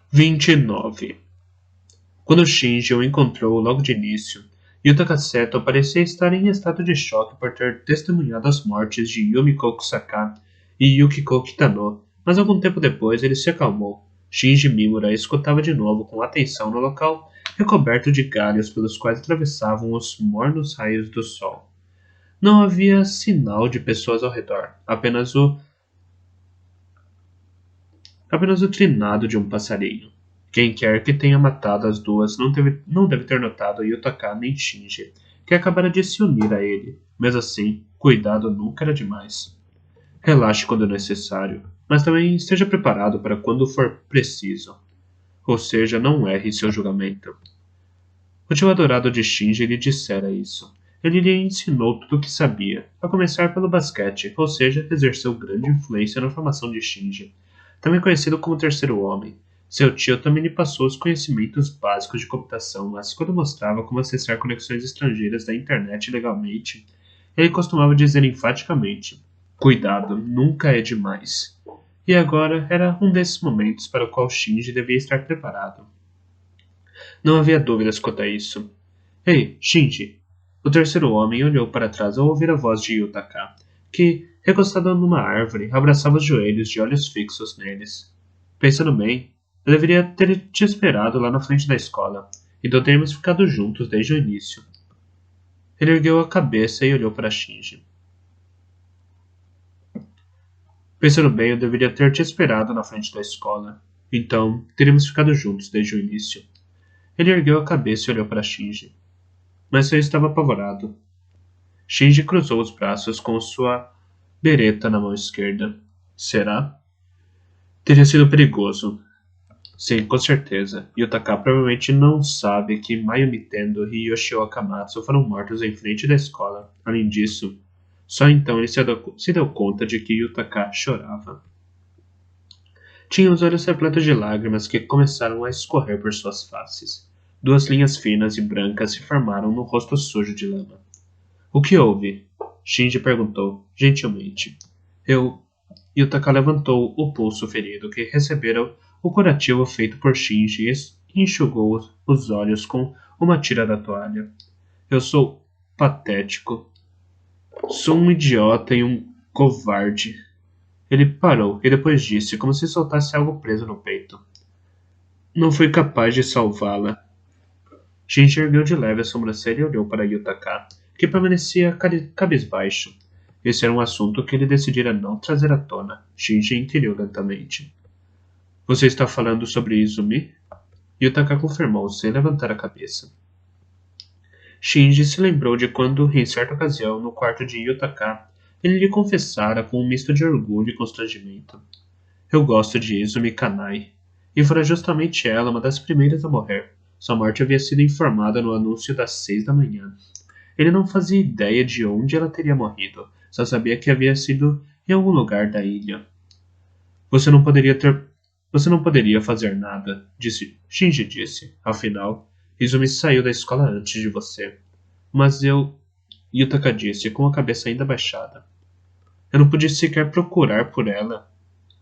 29. Quando Shinji o encontrou logo de início, Yutaka Seto parecia estar em estado de choque por ter testemunhado as mortes de Yumiko Kusaka e Yukiko Kitano, mas algum tempo depois ele se acalmou. Shinji Mimura escutava de novo com atenção no local recoberto de galhos pelos quais atravessavam os mornos raios do sol. Não havia sinal de pessoas ao redor, apenas o trinado de um passarinho. Quem quer que tenha matado as duas não deve ter notado Yutaka nem Shinji, que acabara de se unir a ele. Mesmo assim, cuidado nunca era demais. Relaxe quando necessário, mas também esteja preparado para quando for preciso. Ou seja, não erre seu julgamento. O tio adorado de Shinji lhe dissera isso. Ele lhe ensinou tudo o que sabia, a começar pelo basquete, ou seja, exerceu grande influência na formação de Shinji, também conhecido como Terceiro Homem. Seu tio também lhe passou os conhecimentos básicos de computação, mas quando mostrava como acessar conexões estrangeiras da internet legalmente, ele costumava dizer enfaticamente: cuidado, nunca é demais. E agora era um desses momentos para o qual Shinji devia estar preparado. Não havia dúvidas quanto a isso. Ei, Shinji! O terceiro homem olhou para trás ao ouvir a voz de Yutaka, que, recostado numa árvore, abraçava os joelhos de olhos fixos neles. Pensando bem, eu deveria ter te esperado lá na frente da escola, então teríamos ficado juntos desde o início. Ele ergueu a cabeça e olhou para Shinji. Pensando bem, eu deveria ter te esperado na frente da escola, então teríamos ficado juntos desde o início. Ele ergueu a cabeça e olhou para Shinji. Mas eu estava apavorado. Shinji cruzou os braços com sua bereta na mão esquerda. Será? Teria sido perigoso. Sim, com certeza. Yutaka provavelmente não sabe que Mayumi Tendo e Yoshio Akamatsu foram mortos em frente da escola. Além disso, só então ele se deu conta de que Yutaka chorava. Tinha os olhos repletos de lágrimas que começaram a escorrer por suas faces. Duas linhas finas e brancas se formaram no rosto sujo de lama. O que houve? Shinji perguntou, gentilmente. Yutaka levantou o pulso ferido que recebera o curativo feito por Shinji e enxugou os olhos com uma tira da toalha. Eu sou patético. Sou um idiota e um covarde. Ele parou e depois disse, como se soltasse algo preso no peito. Não fui capaz de salvá-la. Shinji ergueu de leve a sobrancelha e olhou para Yutaka, que permanecia cabisbaixo. Esse era um assunto que ele decidira não trazer à tona. Shinji inquiriu lentamente. Você está falando sobre Izumi? Yutaka confirmou sem levantar a cabeça. Shinji se lembrou de quando, em certa ocasião, no quarto de Yutaka, ele lhe confessara com um misto de orgulho e constrangimento. Eu gosto de Izumi Kanai. E fora justamente ela uma das primeiras a morrer. Sua morte havia sido informada no anúncio das 6 da manhã. Ele não fazia ideia de onde ela teria morrido, só sabia que havia sido em algum lugar da ilha. Você não poderia fazer nada, Shinji disse. Afinal, Izumi saiu da escola antes de você. Mas Yutaka disse, com a cabeça ainda baixada. Eu não podia sequer procurar por ela.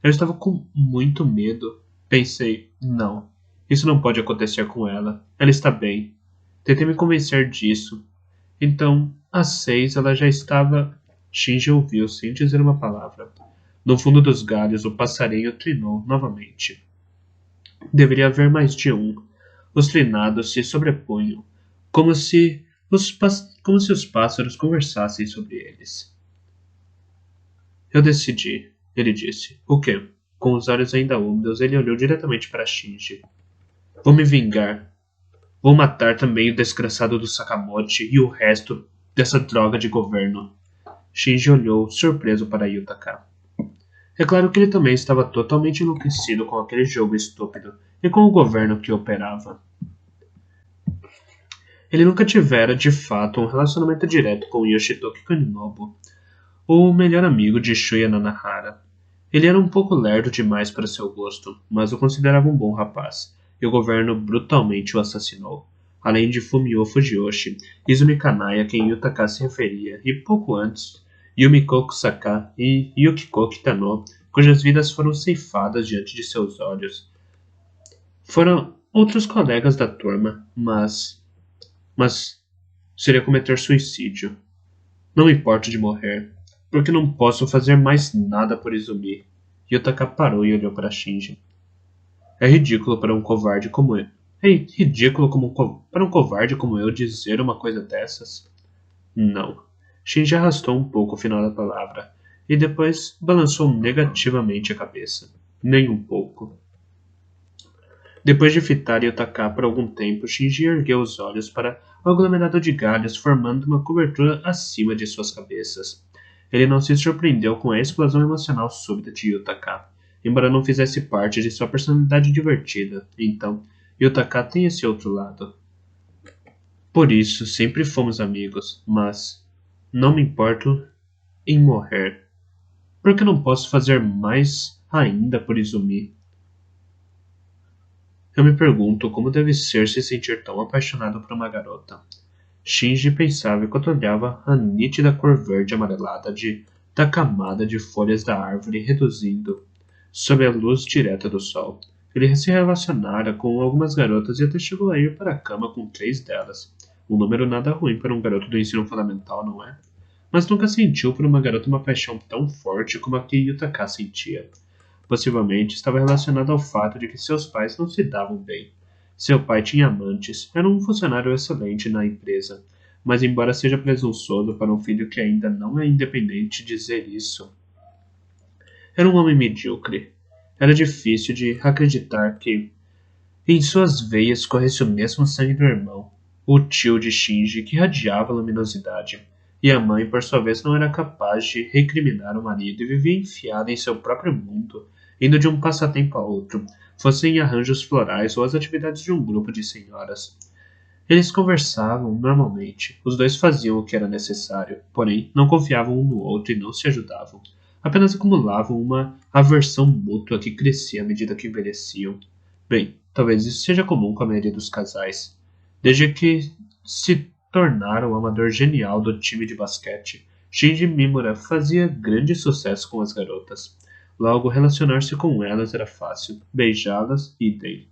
Eu estava com muito medo. Pensei, não. Isso não pode acontecer com ela. Ela está bem. Tentei me convencer disso. Então, às 6 ela já estava... Shinji ouviu sem dizer uma palavra. No fundo dos galhos, o passarinho trinou novamente. Deveria haver mais de um. Os trinados se sobrepunham, como se os pássaros conversassem sobre eles. Eu decidi, ele disse. O quê? Com os olhos ainda úmidos, ele olhou diretamente para Shinji. Vou me vingar. Vou matar também o desgraçado do Sakamoto e o resto dessa droga de governo. Shinji olhou, surpreso para Yutaka. É claro que ele também estava totalmente enlouquecido com aquele jogo estúpido e com o governo que operava. Ele nunca tivera, de fato, um relacionamento direto com Yoshitoki Kaninobu, o melhor amigo de Shuya Nanahara. Ele era um pouco lerdo demais para seu gosto, mas o considerava um bom rapaz, e o governo brutalmente o assassinou. Além de Fumio Fujiyoshi, Izumi Kanai a quem Yutaka se referia, e pouco antes, Yumiko Kusaka e Yukiko Kitano, cujas vidas foram ceifadas diante de seus olhos. Foram outros colegas da turma, mas seria cometer suicídio. Não me importo de morrer, porque não posso fazer mais nada por Izumi. Yutaka parou e olhou para Shinji. É ridículo para um covarde como eu. É ridículo para um covarde como eu dizer uma coisa dessas. Não. Shinji arrastou um pouco o final da palavra e depois balançou negativamente a cabeça. Nem um pouco. Depois de fitar Yutaka por algum tempo, Shinji ergueu os olhos para o aglomerado de galhos formando uma cobertura acima de suas cabeças. Ele não se surpreendeu com a explosão emocional súbita de Yutaka, embora não fizesse parte de sua personalidade divertida. Então, Yutaka tem esse outro lado. Por isso, sempre fomos amigos, mas não me importo em morrer. Porque não posso fazer mais ainda por Izumi. Eu me pergunto como deve ser se sentir tão apaixonado por uma garota. Shinji pensava enquanto olhava a nítida cor verde amarelada da camada de folhas da árvore reduzindo sob a luz direta do sol. Ele se relacionara com algumas garotas e até chegou a ir para a cama com 3 delas. Um número nada ruim para um garoto do ensino fundamental, não é? Mas nunca sentiu por uma garota uma paixão tão forte como a que Yutaka sentia. Possivelmente estava relacionado ao fato de que seus pais não se davam bem. Seu pai tinha amantes, era um funcionário excelente na empresa, mas embora seja presunçoso para um filho que ainda não é independente dizer isso, era um homem medíocre. Era difícil de acreditar que em suas veias corresse o mesmo sangue do irmão, o tio de Shinji que radiava luminosidade, e a mãe, por sua vez, não era capaz de recriminar o marido e vivia enfiada em seu próprio mundo, indo de um passatempo a outro, fossem arranjos florais ou as atividades de um grupo de senhoras. Eles conversavam normalmente, os dois faziam o que era necessário, porém não confiavam um no outro e não se ajudavam. Apenas acumulavam uma aversão mútua que crescia à medida que envelheciam. Bem, talvez isso seja comum com a maioria dos casais. Desde que se tornaram o amador genial do time de basquete, Shinji Mimura fazia grande sucesso com as garotas. Logo, relacionar-se com elas era fácil, beijá-las e idem.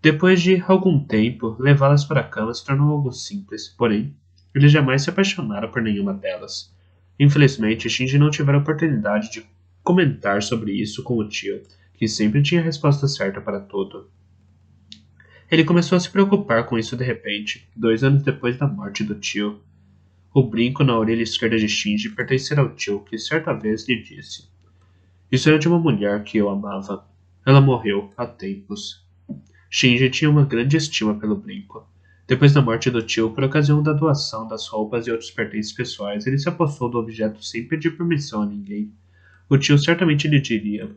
Depois de algum tempo, levá-las para a cama se tornou algo simples, porém, ele jamais se apaixonara por nenhuma delas. Infelizmente, Shinji não tivera a oportunidade de comentar sobre isso com o tio, que sempre tinha a resposta certa para tudo. Ele começou a se preocupar com isso de repente, 2 anos depois da morte do tio. O brinco na orelha esquerda de Shinji pertencera ao tio, que certa vez lhe disse: Isso era de uma mulher que eu amava. Ela morreu há tempos. Shinji tinha uma grande estima pelo brinco. Depois da morte do tio, por ocasião da doação das roupas e outros pertences pessoais, ele se apossou do objeto sem pedir permissão a ninguém. O tio certamente lhe diria: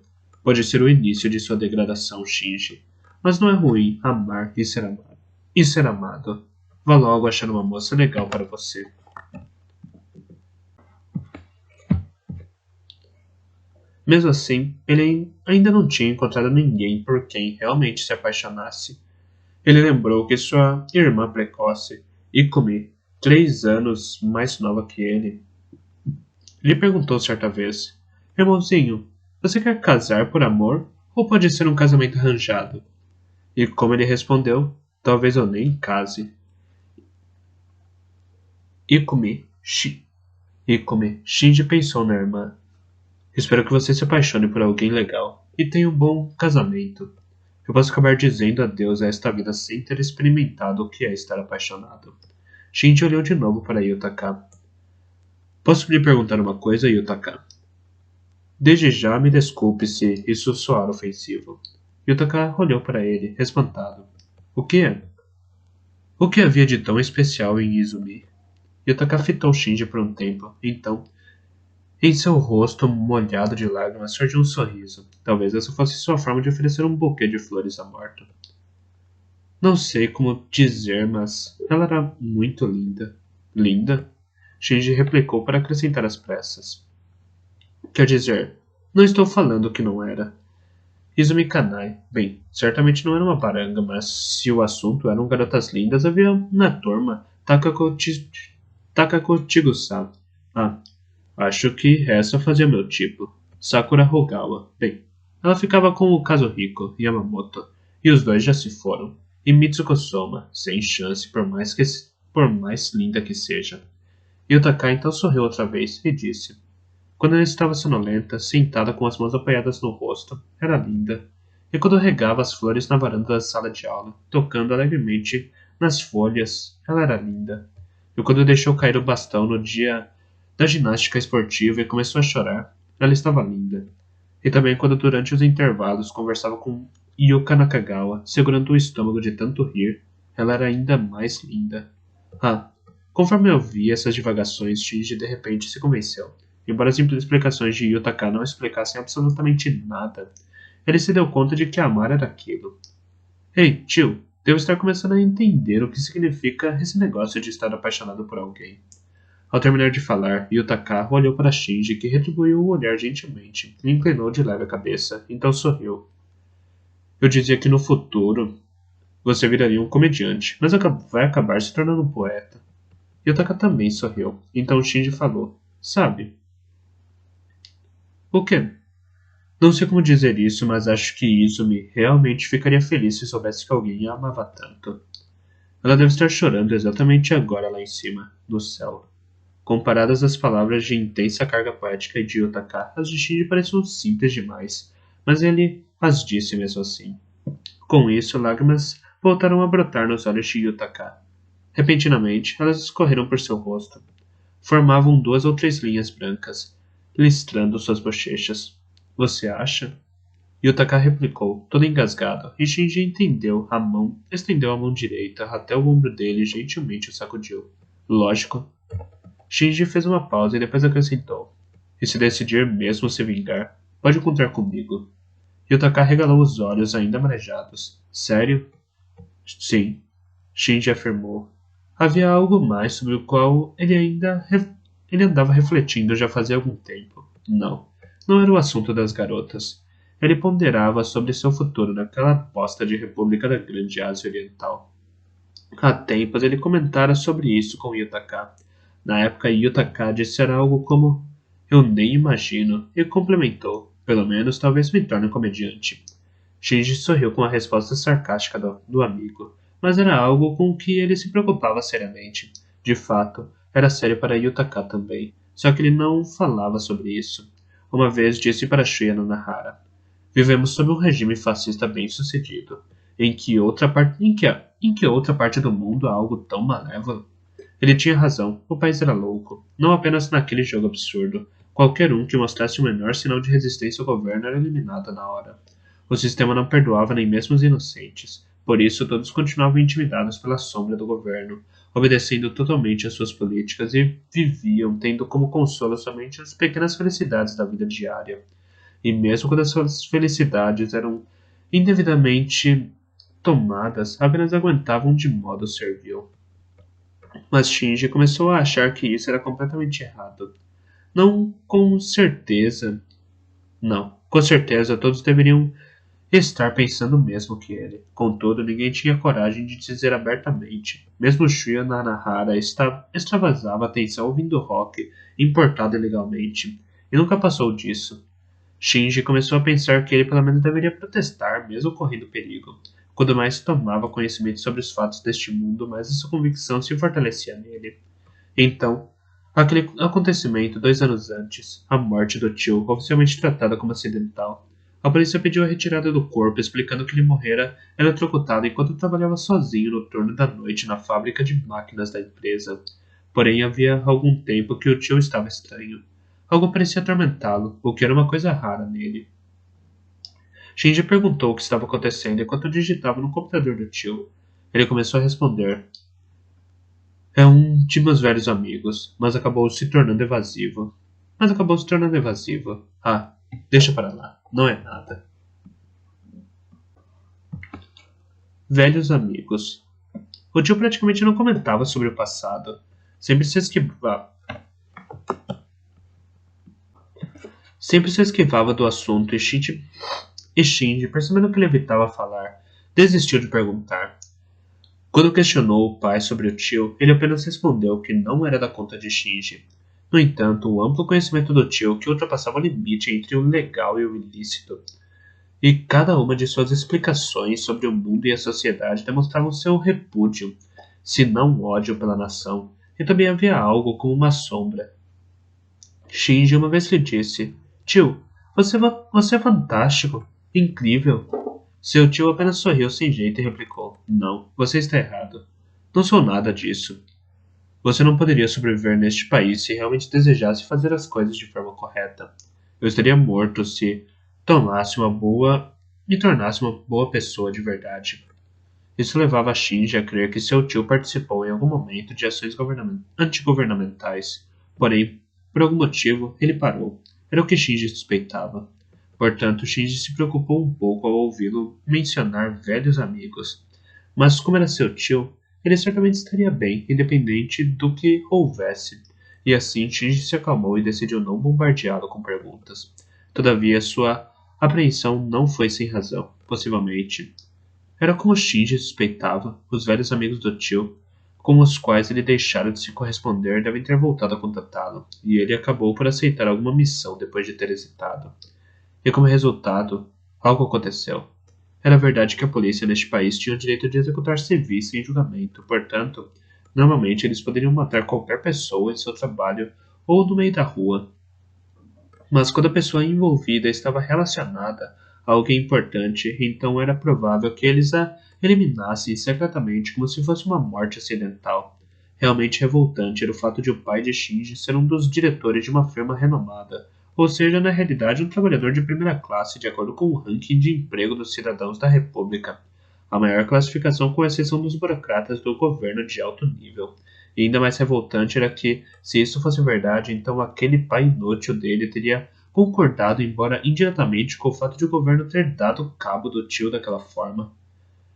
Pode ser o início de sua degradação, Shinji. Mas não é ruim amar e ser amado. E ser amado. Vá logo achar uma moça legal para você. Mesmo assim, ele ainda não tinha encontrado ninguém por quem realmente se apaixonasse. Ele lembrou que sua irmã precoce, Ikumi, 3 anos mais nova que ele, lhe perguntou certa vez: Irmãozinho, você quer casar por amor ou pode ser um casamento arranjado? E como ele respondeu: Talvez eu nem case. Ikumi, Shinji pensou na irmã. Espero que você se apaixone por alguém legal e tenha um bom casamento. Eu posso acabar dizendo adeus a esta vida sem ter experimentado o que é estar apaixonado. Shinji olhou de novo para Yutaka. Posso lhe perguntar uma coisa, Yutaka? Desde já me desculpe se isso soar ofensivo. Yutaka olhou para ele, espantado. O que é? O que havia de tão especial em Izumi? Yutaka fitou Shinji por um tempo, então, em seu rosto molhado de lágrimas surgiu um sorriso. Talvez essa fosse sua forma de oferecer um buquê de flores à morta. Não sei como dizer, mas ela era muito linda. Linda? Shinji replicou para acrescentar às pressas. Quer dizer, não estou falando que não era. Izumi Kanai. Bem, certamente não era uma baranga, mas se o assunto eram garotas lindas, havia na turma Takako Chigusa. Ah, acho que essa fazia meu tipo. Sakura Hogawa. Bem, ela ficava com o Kazuhiko Yamamoto E os dois já se foram. E Mitsuko Soma, sem chance, por mais linda que seja. Yutaka então sorriu outra vez e disse: quando ela estava sonolenta, sentada com as mãos apoiadas no rosto, era linda. E quando regava as flores na varanda da sala de aula, tocando alegremente nas folhas, ela era linda. E quando deixou cair o bastão no dia da ginástica esportiva e começou a chorar, ela estava linda. E também quando durante os intervalos conversava com Yuka Nakagawa, segurando o estômago de tanto rir, ela era ainda mais linda. Ah, conforme eu vi essas divagações, Shinji de repente se convenceu. Embora as simples explicações de Yutaka não explicassem absolutamente nada, ele se deu conta de que amar era aquilo. Ei, tio, devo estar começando a entender o que significa esse negócio de estar apaixonado por alguém. Ao terminar de falar, Yutaka olhou para Shinji, que retribuiu o olhar gentilmente e inclinou de leve a cabeça, então sorriu. Eu dizia que no futuro você viraria um comediante, mas vai acabar se tornando um poeta. Yutaka também sorriu, então Shinji falou, sabe? O quê? Não sei como dizer isso, mas acho que Izumi realmente ficaria feliz se soubesse que alguém a amava tanto. Ela deve estar chorando exatamente agora lá em cima, no céu. Comparadas às palavras de intensa carga poética de Yutaka, as de Shinji pareciam simples demais, mas ele as disse mesmo assim. Com isso, lágrimas voltaram a brotar nos olhos de Yutaka. Repentinamente, elas escorreram por seu rosto. Formavam 2 ou 3 linhas brancas, listrando suas bochechas. Você acha? Yutaka replicou, todo engasgado, e Shinji estendeu a mão direita até o ombro dele e gentilmente o sacudiu. Lógico. Shinji fez uma pausa e depois acrescentou. E se decidir mesmo se vingar, pode contar comigo. Yutaka regalou os olhos ainda marejados. Sério? Sim, Shinji afirmou. Havia algo mais sobre o qual ele andava refletindo já fazia algum tempo. Não era o assunto das garotas. Ele ponderava sobre seu futuro naquela aposta de República da Grande Ásia Oriental. Há tempos ele comentara sobre isso com Yutaka. Na época, Yutaka dissera algo como eu nem imagino, e complementou, pelo menos talvez me torne um comediante. Shinji sorriu com a resposta sarcástica do amigo, mas era algo com o que ele se preocupava seriamente. De fato, era sério para Yutaka também, só que ele não falava sobre isso. Uma vez disse para Shuya Nanahara, vivemos sob um regime fascista bem-sucedido, em que outra parte do mundo há algo tão malévolo? Ele tinha razão, o país era louco, não apenas naquele jogo absurdo. Qualquer um que mostrasse o menor sinal de resistência ao governo era eliminado na hora. O sistema não perdoava nem mesmo os inocentes, por isso todos continuavam intimidados pela sombra do governo, obedecendo totalmente às suas políticas e viviam tendo como consolo somente as pequenas felicidades da vida diária. E mesmo quando as suas felicidades eram indevidamente tomadas, apenas aguentavam de modo servil. Mas Shinji começou a achar que isso era completamente errado. Não com certeza. Não, com certeza todos deveriam estar pensando o mesmo que ele. Contudo, ninguém tinha coragem de dizer abertamente. Mesmo Shuya Nanahara extravasava atenção ouvindo rock importado ilegalmente, e nunca passou disso. Shinji começou a pensar que ele pelo menos deveria protestar, mesmo correndo perigo. Quando mais tomava conhecimento sobre os fatos deste mundo, mais essa convicção se fortalecia nele. Então, aquele acontecimento 2 anos antes, a morte do tio, oficialmente tratada como acidental. A polícia pediu a retirada do corpo, explicando que ele morrera eletrocutado enquanto trabalhava sozinho no turno da noite na fábrica de máquinas da empresa. Porém, havia algum tempo que o tio estava estranho. Algo parecia atormentá-lo, o que era uma coisa rara nele. Shinji perguntou o que estava acontecendo enquanto digitava no computador do tio. Ele começou a responder. É um de meus velhos amigos, mas acabou se tornando evasivo. Ah, deixa para lá, não é nada. Velhos amigos. O tio praticamente não comentava sobre o passado. Sempre se esquivava do assunto e Shinji, percebendo que ele evitava falar, desistiu de perguntar. Quando questionou o pai sobre o tio, ele apenas respondeu que não era da conta de Shinji. No entanto, o amplo conhecimento do tio que ultrapassava o limite entre o legal e o ilícito e cada uma de suas explicações sobre o mundo e a sociedade demonstravam seu repúdio, se não ódio pela nação, e também havia algo como uma sombra. Shinji uma vez lhe disse: Tio, você é fantástico, incrível. Seu tio apenas sorriu sem jeito e replicou: Não, você está errado. Não sou nada disso. Você não poderia sobreviver neste país se realmente desejasse fazer as coisas de forma correta. Eu estaria morto se me tornasse uma boa pessoa de verdade. Isso levava Shinji a crer que seu tio participou em algum momento de ações antigovernamentais. Porém, por algum motivo, ele parou. Era o que Shinji suspeitava. Portanto, Shinji se preocupou um pouco ao ouvi-lo mencionar velhos amigos. Mas como era seu tio, ele certamente estaria bem, independente do que houvesse. E assim Shinji se acalmou e decidiu não bombardeá-lo com perguntas. Todavia, sua apreensão não foi sem razão. Possivelmente, era como Shinji suspeitava, os velhos amigos do tio, com os quais ele deixara de se corresponder, devem ter voltado a contatá-lo, e ele acabou por aceitar alguma missão depois de ter hesitado. E como resultado, algo aconteceu. Era verdade que a polícia neste país tinha o direito de executar civis sem julgamento, portanto, normalmente eles poderiam matar qualquer pessoa em seu trabalho ou no meio da rua. Mas quando a pessoa envolvida estava relacionada a alguém importante, então era provável que eles a eliminassem secretamente como se fosse uma morte acidental. Realmente revoltante era o fato de o pai de Shinji ser um dos diretores de uma firma renomada, ou seja, na realidade um trabalhador de primeira classe de acordo com o ranking de emprego dos cidadãos da República, a maior classificação com exceção dos burocratas do governo de alto nível. E ainda mais revoltante era que, se isso fosse verdade, então aquele pai inútil dele teria concordado, embora indiretamente, com o fato de o governo ter dado cabo do tio daquela forma.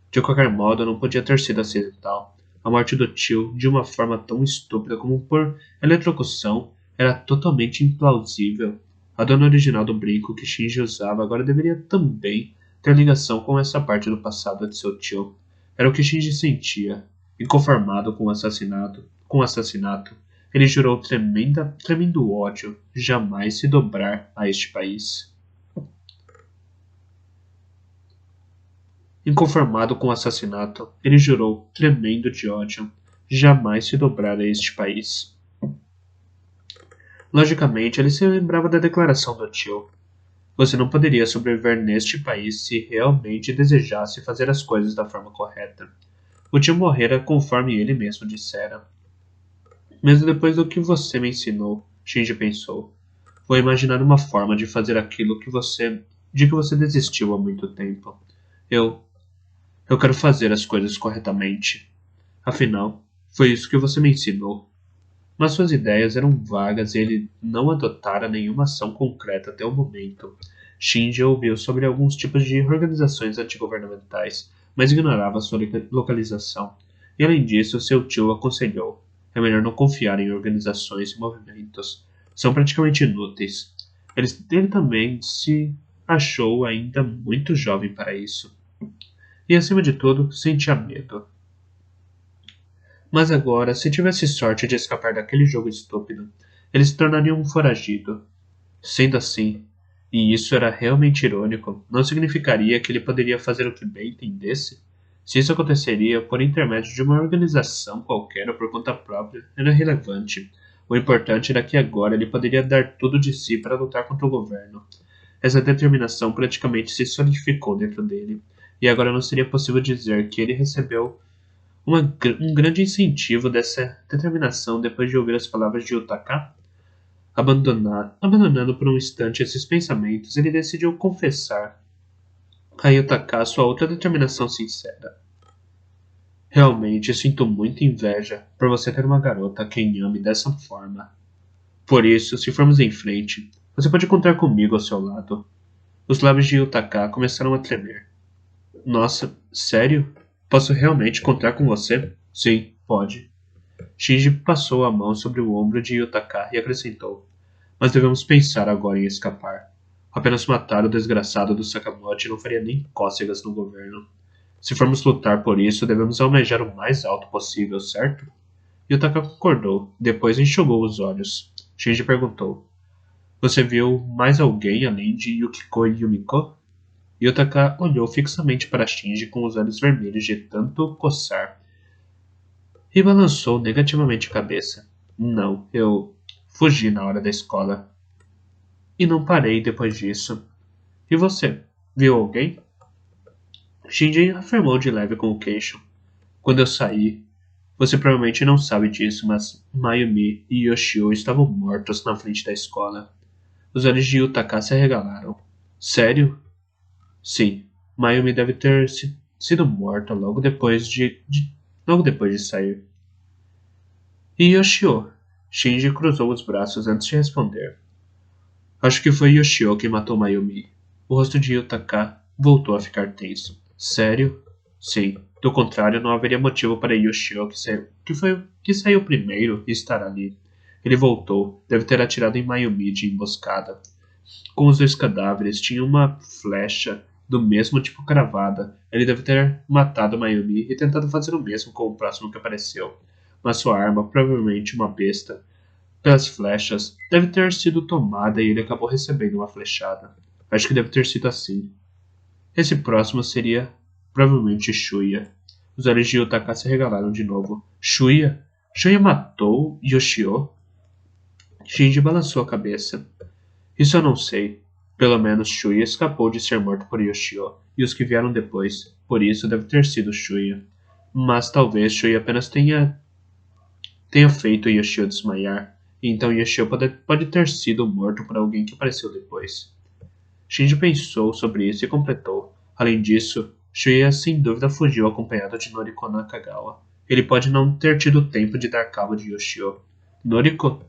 De qualquer modo, não podia ter sido acidental. A morte do tio, de uma forma tão estúpida como por eletrocução, era totalmente implausível. A dona original do brinco que Shinji usava agora deveria também ter ligação com essa parte do passado de seu tio. Era o que Shinji sentia. Inconformado com o assassinato, ele jurou tremendo ódio jamais se dobrar a este país. Inconformado com o assassinato, ele jurou tremendo de ódio jamais se dobrar a este país. Logicamente, ele se lembrava da declaração do tio. Você não poderia sobreviver neste país se realmente desejasse fazer as coisas da forma correta. O tio morrera conforme ele mesmo dissera. Mesmo depois do que você me ensinou, Shinji pensou. Vou imaginar uma forma de fazer aquilo de que você desistiu há muito tempo. Eu quero fazer as coisas corretamente. Afinal, foi isso que você me ensinou. Mas suas ideias eram vagas e ele não adotara nenhuma ação concreta até o momento. Shinji ouviu sobre alguns tipos de organizações antigovernamentais, mas ignorava sua localização. E além disso, seu tio aconselhou: é melhor não confiar em organizações e movimentos. São praticamente inúteis. Ele também se achou ainda muito jovem para isso. E acima de tudo, sentia medo. Mas agora, se tivesse sorte de escapar daquele jogo estúpido, ele se tornaria um foragido. Sendo assim, e isso era realmente irônico, não significaria que ele poderia fazer o que bem entendesse? Se isso aconteceria por intermédio de uma organização qualquer ou por conta própria, era relevante. O importante era que agora ele poderia dar tudo de si para lutar contra o governo. Essa determinação praticamente se solidificou dentro dele, e agora não seria possível dizer que ele recebeu um grande incentivo dessa determinação depois de ouvir as palavras de Utaka. Abandonando por um instante esses pensamentos, ele decidiu confessar a Utaka sua outra determinação sincera. Realmente sinto muita inveja por você ter uma garota a quem ame dessa forma. Por isso, se formos em frente, você pode contar comigo ao seu lado. Os lábios de Utaka começaram a tremer. Nossa, sério? Posso realmente contar com você? Sim, pode. Shinji passou a mão sobre o ombro de Yutaka e acrescentou: mas devemos pensar agora em escapar. Apenas matar o desgraçado do Sakamoto não faria nem cócegas no governo. Se formos lutar por isso, devemos almejar o mais alto possível, certo? Yutaka concordou, depois enxugou os olhos. Shinji perguntou: você viu mais alguém além de Yukiko e Yumiko? Yutaka olhou fixamente para Shinji com os olhos vermelhos de tanto coçar e balançou negativamente a cabeça. Não, eu fugi na hora da escola. E não parei depois disso. E você? Viu alguém? Shinji afirmou de leve com o queixo. Quando eu saí, você provavelmente não sabe disso, mas Mayumi e Yoshio estavam mortos na frente da escola. Os olhos de Yutaka se arregalaram. Sério? Sim, Mayumi deve ter sido morta logo depois de sair. E Yoshio? Shinji cruzou os braços antes de responder. Acho que foi Yoshio que matou Mayumi. O rosto de Yutaka voltou a ficar tenso. Sério? Sim. Do contrário, não haveria motivo para Yoshio que saiu primeiro e estar ali. Ele voltou. Deve ter atirado em Mayumi de emboscada. Com os dois cadáveres, tinha uma flecha do mesmo tipo cravada. Ele deve ter matado Mayumi e tentado fazer o mesmo com o próximo que apareceu. Mas sua arma, provavelmente uma besta, pelas flechas, deve ter sido tomada e ele acabou recebendo uma flechada. Acho que deve ter sido assim. Esse próximo seria provavelmente Shuya. Os olhos de Yutaka se regalaram de novo. Shuya? Shuya matou Yoshio? Shinji balançou a cabeça. Isso eu não sei. Pelo menos Shuya escapou de ser morto por Yoshio e os que vieram depois. Por isso deve ter sido Shuya. Mas talvez Shuya apenas tenha feito Yoshio desmaiar. E então Yoshio pode ter sido morto por alguém que apareceu depois. Shinji pensou sobre isso e completou. Além disso, Shuya sem dúvida fugiu acompanhado de Noriko Nakagawa. Ele pode não ter tido tempo de dar cabo de Yoshio. Noriko?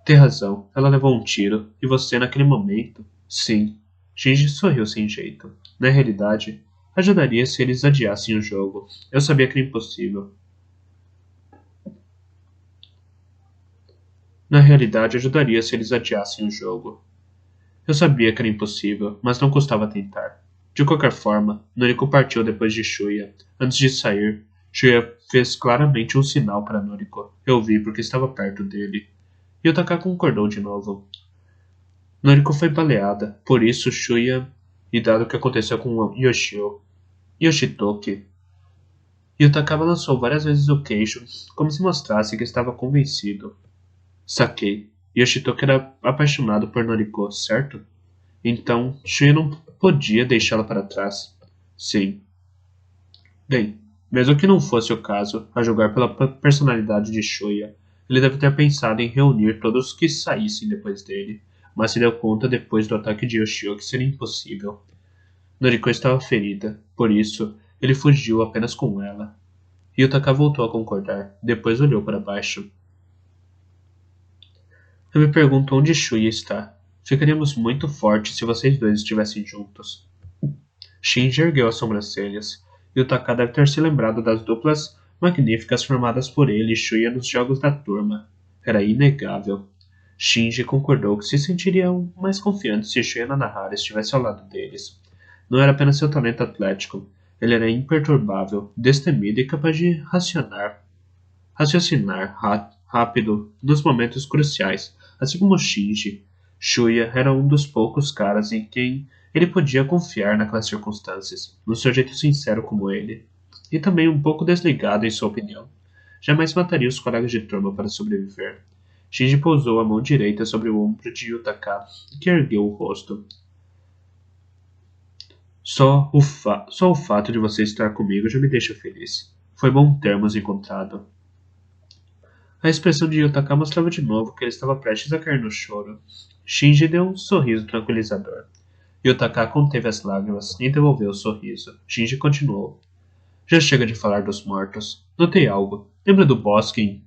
Tem razão, ela levou um tiro, e você naquele momento? Sim. Shinji sorriu sem jeito. Na realidade, ajudaria se eles adiassem o jogo. Eu sabia que era impossível. Na realidade, ajudaria se eles adiassem o jogo. Eu sabia que era impossível, mas não custava tentar. De qualquer forma, Noriko partiu depois de Shuya. Antes de sair, Shuya fez claramente um sinal para Noriko. Eu vi porque estava perto dele. Yutaka concordou de novo. Noriko foi baleada, por isso Shuya, e dado o que aconteceu com Yoshitoki. Yutaka balançou várias vezes o queixo, como se mostrasse que estava convencido. Saquei. Yoshitoki era apaixonado por Noriko, certo? Então, Shuya não podia deixá-la para trás. Sim. Bem, mesmo que não fosse o caso, a julgar pela personalidade de Shuya, ele deve ter pensado em reunir todos os que saíssem depois dele, mas se deu conta depois do ataque de Yoshio que seria impossível. Noriko estava ferida, por isso, ele fugiu apenas com ela. Yutaka voltou a concordar, depois olhou para baixo. Eu me pergunto onde Shuya está. Ficaríamos muito fortes se vocês dois estivessem juntos. Shinji ergueu as sobrancelhas. Yutaka deve ter se lembrado das duplas magníficas formadas por ele e Shuya nos jogos da turma. Era inegável. Shinji concordou que se sentiriam mais confiantes se Shuya Nanahara estivesse ao lado deles. Não era apenas seu talento atlético. Ele era imperturbável, destemido e capaz de raciocinar rápido nos momentos cruciais, assim como Shinji. Shuya era um dos poucos caras em quem ele podia confiar naquelas circunstâncias, num sujeito sincero como ele, e também um pouco desligado em sua opinião. Jamais mataria os colegas de turma para sobreviver. Shinji pousou a mão direita sobre o ombro de Yutaka, que ergueu o rosto. Só o fato de você estar comigo já me deixa feliz. Foi bom termos encontrado. A expressão de Yutaka mostrava de novo que ele estava prestes a cair no choro. Shinji deu um sorriso tranquilizador. Yutaka conteve as lágrimas e devolveu o sorriso. Shinji continuou. Já chega de falar dos mortos. Notei algo. Lembra do bosque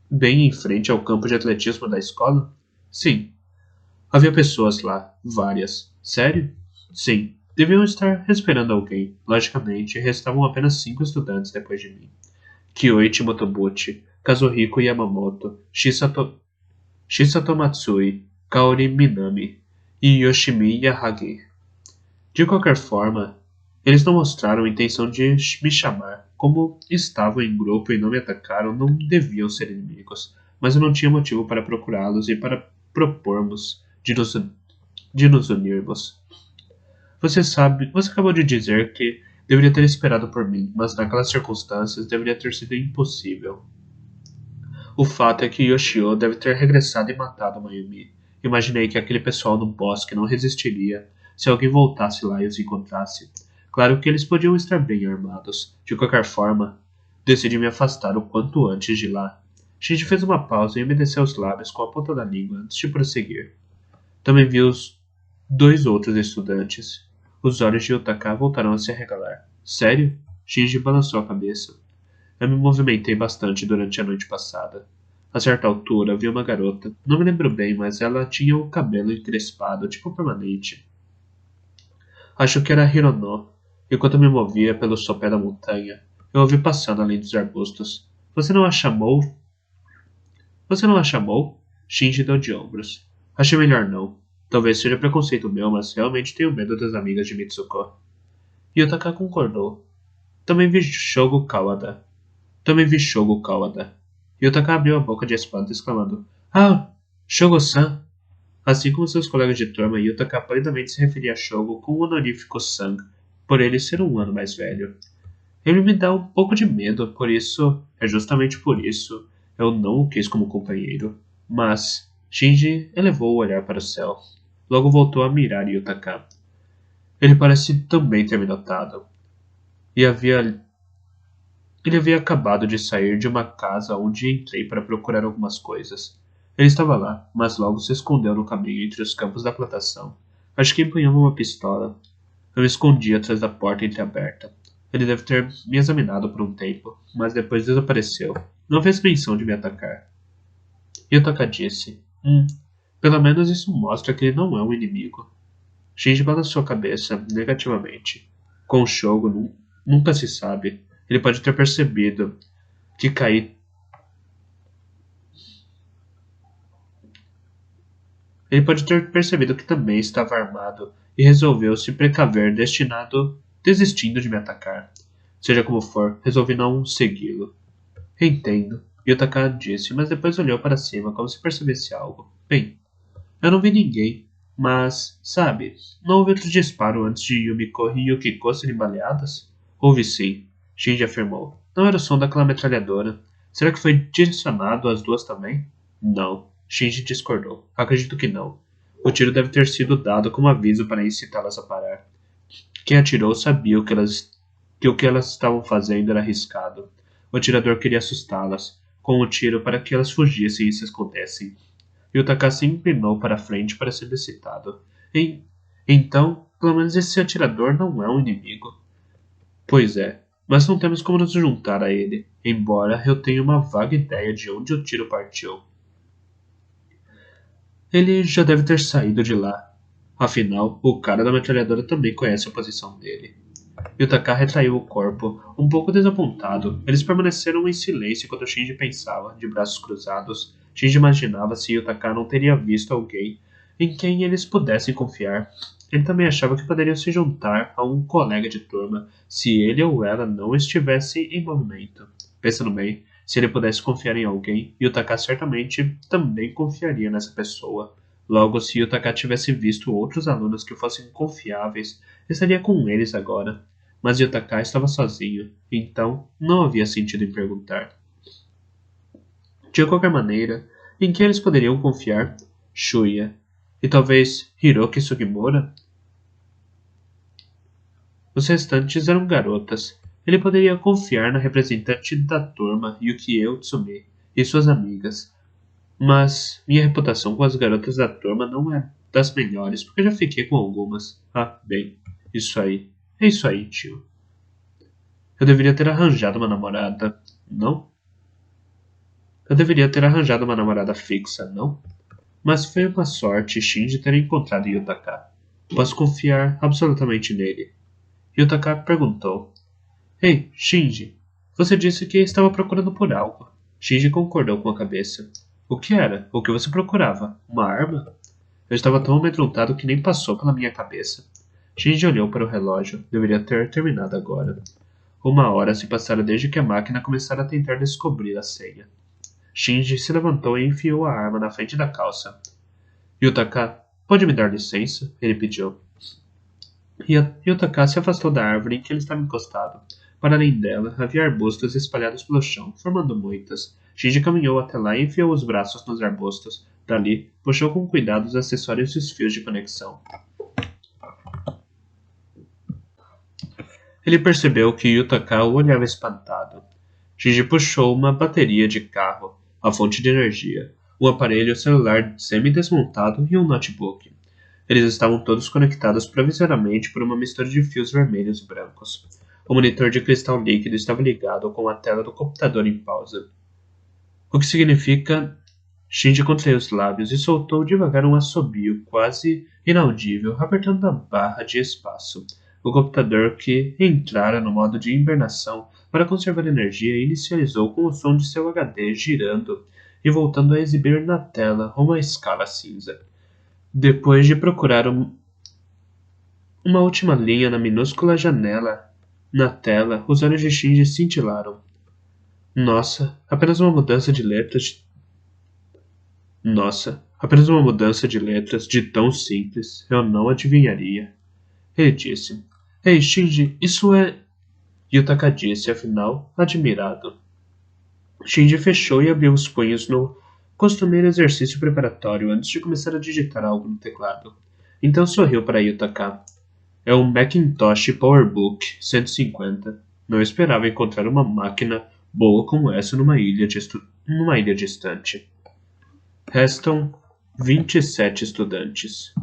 bem em frente ao campo de atletismo da escola? Sim. Havia pessoas lá. Várias. Sério? Sim. Deviam estar esperando alguém. Logicamente, restavam apenas 5 estudantes depois de mim. Kyoichi Motobuchi, Kazuhiko Yamamoto, Shisato Matsui, Kaori Minami e Yoshimi Yahagi. De qualquer forma, eles não mostraram intenção de me chamar. Como estavam em grupo e não me atacaram, não deviam ser inimigos, mas eu não tinha motivo para procurá-los e para propormos de nos unirmos. Você acabou de dizer que deveria ter esperado por mim, mas naquelas circunstâncias deveria ter sido impossível. O fato é que Yoshio deve ter regressado e matado Mayumi. Imaginei que aquele pessoal no bosque não resistiria se alguém voltasse lá e os encontrasse. Claro que eles podiam estar bem armados. De qualquer forma, decidi me afastar o quanto antes de lá. Shinji fez uma pausa e umedeceu os lábios com a ponta da língua antes de prosseguir. Também vi os dois outros estudantes. Os olhos de Yutaka voltaram a se arregalar. Sério? Shinji balançou a cabeça. Eu me movimentei bastante durante a noite passada. A certa altura, vi uma garota. Não me lembro bem, mas ela tinha o cabelo encrespado, tipo permanente. Acho que era Hirono. Enquanto me movia pelo sopé da montanha, eu ouvi passando além dos arbustos. Você não a chamou? Você não a chamou? Shinji deu de ombros. Achei melhor não. Talvez seja preconceito meu, mas realmente tenho medo das amigas de Mitsuko. Yutaka concordou. Também vi Shogo Kawada. Também vi Shogo Kawada. Yutaka abriu a boca de espanto, exclamando: Ah! Shogo-san! Assim como seus colegas de turma, Yutaka plenamente se referia a Shogo com o honorífico San, por ele ser um ano mais velho. Ele me dá um pouco de medo, por isso, é justamente por isso, eu não o quis como companheiro. Mas Shinji elevou o olhar para o céu. Logo voltou a mirar Yutaka. Ele parece também ter me notado. E ele havia acabado de sair de uma casa onde entrei para procurar algumas coisas. Ele estava lá, mas logo se escondeu no caminho entre os campos da plantação. Acho que empunhava uma pistola. Eu me escondi atrás da porta entreaberta. Ele deve ter me examinado por um tempo, mas depois desapareceu. Não fez menção de me atacar. Yutaka disse: pelo menos isso mostra que ele não é um inimigo. Shinji balançou a cabeça negativamente. Com o Shogo, nunca se sabe. Ele pode ter percebido que caí. Ele pode ter percebido que também estava armado e resolveu se precaver, desistindo de me atacar. Seja como for, resolvi não segui-lo. Entendo, Yutaka disse, mas depois olhou para cima como se percebesse algo. Bem, eu não vi ninguém, mas, sabe, não houve outro disparo antes de Yumiko e Yukiko serem baleadas? Houve sim, Shinji afirmou. Não era o som daquela metralhadora. Será que foi direcionado às duas também? Não, Shinji discordou. Acredito que não. O tiro deve ter sido dado como aviso para incitá-las a parar. Quem atirou sabia que o que elas estavam fazendo era arriscado. O atirador queria assustá-las, com o tiro para que elas fugissem e se escondessem. Yutaka se inclinou para a frente para ser excitado. Então, pelo menos esse atirador não é um inimigo. Pois é, mas não temos como nos juntar a ele, embora eu tenha uma vaga ideia de onde o tiro partiu. Ele já deve ter saído de lá. Afinal, o cara da metralhadora também conhece a posição dele. Yutaka retraiu o corpo, um pouco desapontado. Eles permaneceram em silêncio enquanto Shinji pensava, de braços cruzados. Shinji imaginava se Yutaka não teria visto alguém em quem eles pudessem confiar. Ele também achava que poderiam se juntar a um colega de turma se ele ou ela não estivesse em movimento. Pensando bem, se ele pudesse confiar em alguém, Yutaka certamente também confiaria nessa pessoa. Logo, se Yutaka tivesse visto outros alunos que fossem confiáveis, estaria com eles agora. Mas Yutaka estava sozinho, então não havia sentido em perguntar. De qualquer maneira, em quem eles poderiam confiar? Shuya. E talvez Hiroki Sugimura? Os restantes eram garotas. Ele poderia confiar na representante da turma, Yukie Utsumi, e suas amigas. Mas minha reputação com as garotas da turma não é das melhores, porque já fiquei com algumas. Ah, bem, isso aí. É isso aí, tio. Eu deveria ter arranjado uma namorada, não? Eu deveria ter arranjado uma namorada fixa, não? Mas foi uma sorte Shinji ter encontrado Yutaka. Posso confiar absolutamente nele. Yutaka perguntou. Ei, Shinji, você disse que estava procurando por algo. Shinji concordou com a cabeça. O que era? O que você procurava? Uma arma? Eu estava tão amedrontado que nem passou pela minha cabeça. Shinji olhou para o relógio. Deveria ter terminado agora. 1 hora se passara desde que a máquina começara a tentar descobrir a senha. Shinji se levantou e enfiou a arma na frente da calça. Yutaka, pode me dar licença? Ele pediu. Yutaka se afastou da árvore em que ele estava encostado. Para além dela, havia arbustos espalhados pelo chão, formando moitas. Shinji caminhou até lá e enfiou os braços nos arbustos. Dali, puxou com cuidado os acessórios e os fios de conexão. Ele percebeu que Yutaka o olhava espantado. Shinji puxou uma bateria de carro, a fonte de energia, um aparelho celular semi-desmontado e um notebook. Eles estavam todos conectados provisoriamente por uma mistura de fios vermelhos e brancos. O monitor de cristal líquido estava ligado com a tela do computador em pausa. O que significa? Shinji contraiu os lábios e soltou devagar um assobio quase inaudível, apertando a barra de espaço. O computador, que entrara no modo de hibernação para conservar energia, inicializou com o som de seu HD girando e voltando a exibir na tela uma escala cinza. Depois de procurar uma última linha na minúscula janela na tela, os olhos de Shinji cintilaram. Nossa, apenas uma mudança de letras. Nossa, apenas uma mudança de letras de tão simples, eu não adivinharia. Ele disse. Ei, Shinji, isso é... Yutaka disse, afinal, admirado. Shinji fechou e abriu os punhos no costumeiro exercício preparatório antes de começar a digitar algo no teclado. Então sorriu para Yutaka. É um Macintosh PowerBook 150. Não esperava encontrar uma máquina boa como essa numa ilha distante. Restam 27 estudantes.